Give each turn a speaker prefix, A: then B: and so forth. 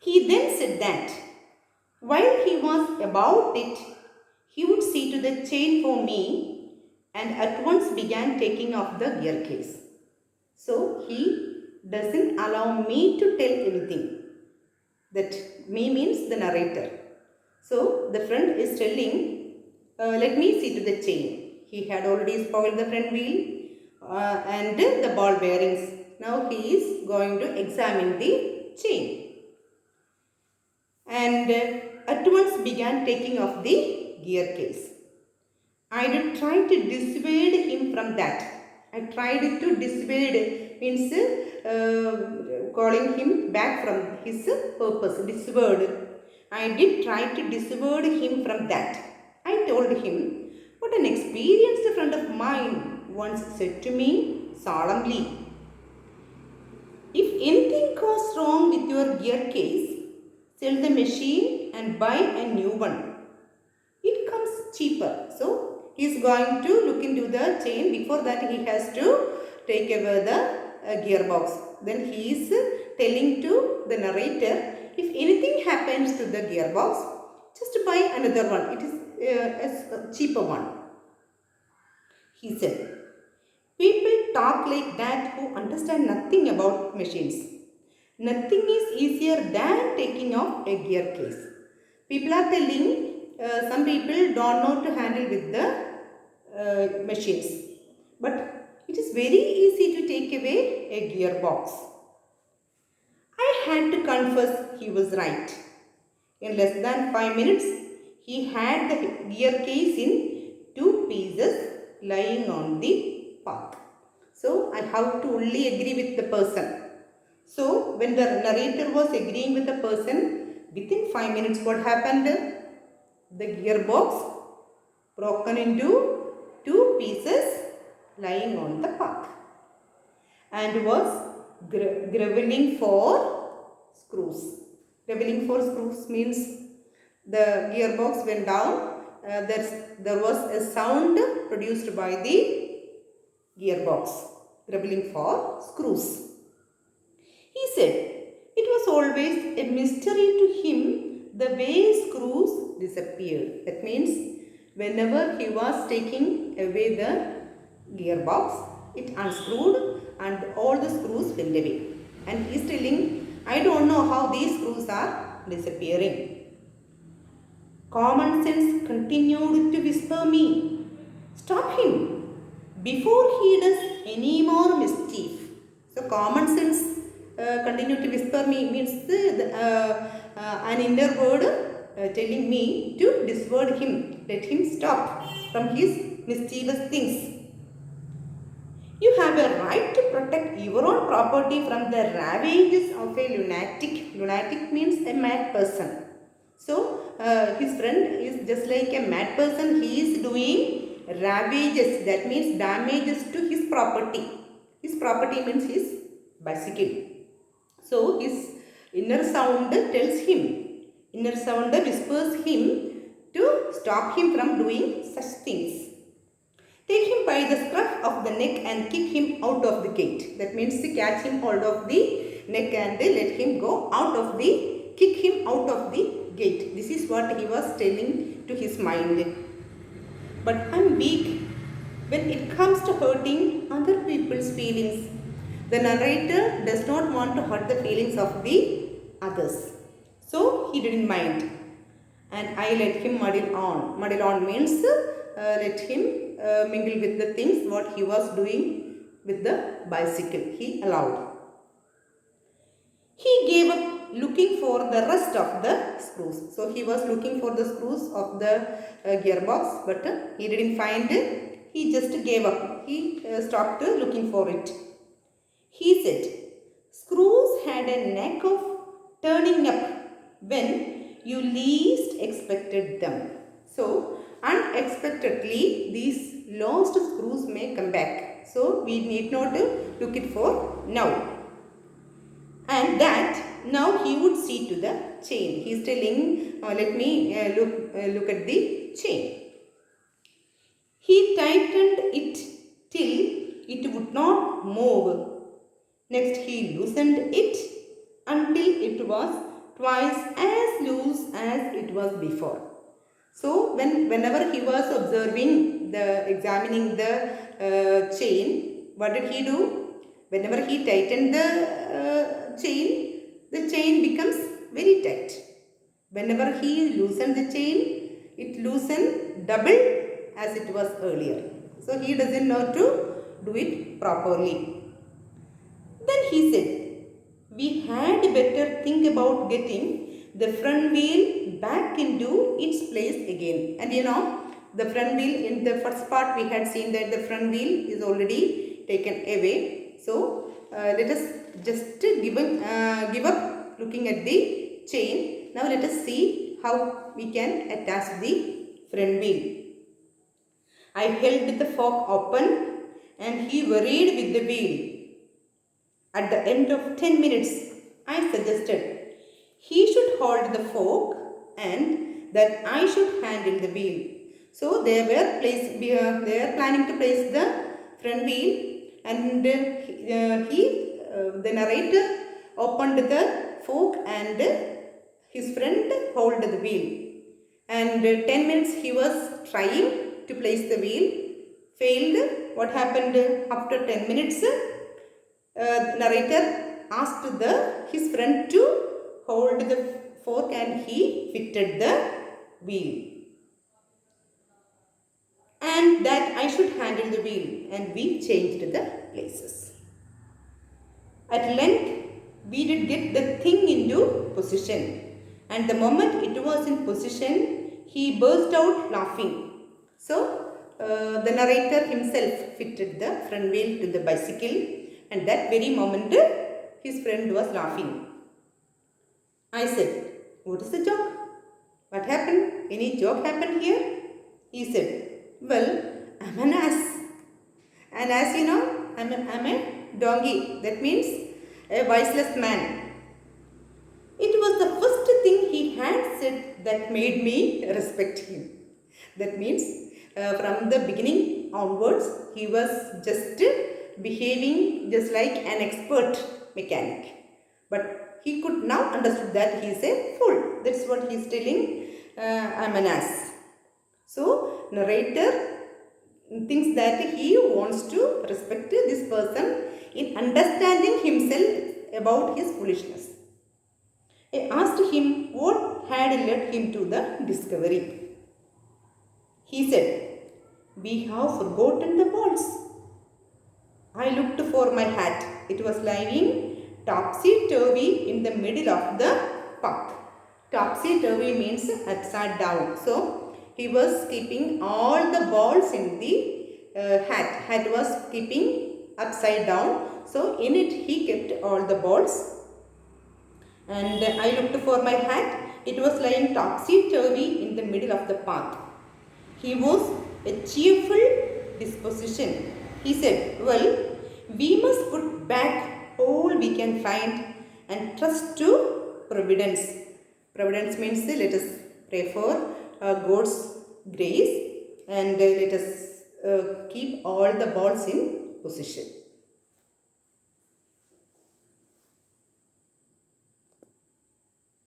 A: He then said that while he was about it, he would see to the chain for me and at once began taking off the gear case. So he doesn't allow me to tell anything. That me means the narrator. So the friend is telling, let me see to the chain. He had already spoiled the front wheel and the ball bearings. Now he is going to examine the chain. And at once began taking off the gear case. I did try to dissuade him from that. I tried to dissuade means calling him back from his purpose. Dissuade. I did try to dissuade him from that. I told him what an experienced friend of mine once said to me solemnly. If anything goes wrong with your gear case, sell the machine and buy a new one. It comes cheaper. So he is going to look into the chain. Before that he has to take away the gearbox. Then he is telling to the narrator, if anything happens to the gearbox, just buy another one. It is a cheaper one. He said, people talk like that who understand nothing about machines. Nothing is easier than taking off a gear case. People are telling some people don't know to handle with the machines. But it is very easy to take away a gearbox. I had to confess he was right. In less than 5 minutes, he had the gear case in 2 pieces lying on the path. So I have to only agree with the person. So when the narrator was agreeing with the person, within 5 minutes what happened? The gearbox broken into 2 pieces lying on the path and was groveling for screws. Groveling for screws means the gearbox went down. There was a sound produced by the gearbox. Groveling for screws. He said it was always a mystery to him the way screws disappeared. That means whenever he was taking away the gearbox, it unscrewed and all the screws went away. And he is telling, I don't know how these screws are disappearing. Common sense continued to whisper me, stop him before he does any more mischief. So common sense continue to whisper me means an inner word telling me to dissuade him, let him stop from his mischievous things. You have a right to protect your own property from the ravages of a lunatic. Lunatic means a mad person. So his friend is just like a mad person. He is doing ravages, that means damages to his property. His property means his bicycle. So his inner sound tells him, inner sound whispers him to stop him from doing such things. Take him by the scruff of the neck and kick him out of the gate. That means to catch him hold of the neck and let him go out of the, kick him out of the gate. This is what he was telling to his mind. But I am weak when it comes to hurting other people's feelings. The narrator does not want to hurt the feelings of the others. So he didn't mind. And I let him muddle on. Muddle on means let him mingle with the things what he was doing with the bicycle. He allowed. He gave up looking for the rest of the screws. So he was looking for the screws of the gearbox, but he didn't find it. He just gave up. He stopped looking for it. He said, screws had a knack of turning up when you least expected them. So unexpectedly these lost screws may come back. So we need not look it for now. And that now he would see to the chain. He is telling, let me look at the chain. He tightened it till it would not move. Next he loosened it until it was twice as loose as it was before. So whenever he was examining the chain, what did he do? Whenever he tightened the chain becomes very tight. Whenever he loosened the chain, it loosened double as it was earlier. So he doesn't know to do it properly. Then he said, we had better think about getting the front wheel back into its place again. And you know, the front wheel, in the first part we had seen that the front wheel is already taken away. So let us just give up looking at the chain. Now let us see how we can attach the front wheel. I held the fork open and he worried with the wheel. At the end of 10 minutes, I suggested he should hold the fork and that I should handle the wheel. So they were planning to place the front wheel, and the narrator opened the fork and his friend held the wheel. And 10 minutes he was trying to place the wheel, failed. What happened after 10 minutes? Narrator asked his friend to hold the fork and he fitted the wheel. And that I should handle the wheel, and we changed the places. At length, we did get the thing into position, and the moment it was in position, he burst out laughing. So, the narrator himself fitted the front wheel to the bicycle, and that very moment his friend was laughing. I said, what is the joke? What happened? Any joke happened here? He said, well, I'm an ass. And as you know, I'm a donkey. That means a voiceless man. It was the first thing he had said that made me respect him. That means from the beginning onwards, he was just behaving just like an expert mechanic. But he could now understand that he is a fool. That's what he is telling. I'm an ass. So narrator thinks that he wants to respect this person in understanding himself about his foolishness. I asked him what had led him to the discovery. He said, we have forgotten the balls. I looked for my hat. It was lying topsy-turvy in the middle of the path. Topsy-turvy means upside down. So, he was keeping all the balls in the hat. Hat was keeping upside down. So, in it he kept all the balls. And I looked for my hat. It was lying topsy-turvy in the middle of the path. He was a cheerful disposition. He said, well, we must put back all we can find and trust to providence. Providence means let us pray for God's grace and let us keep all the balls in position.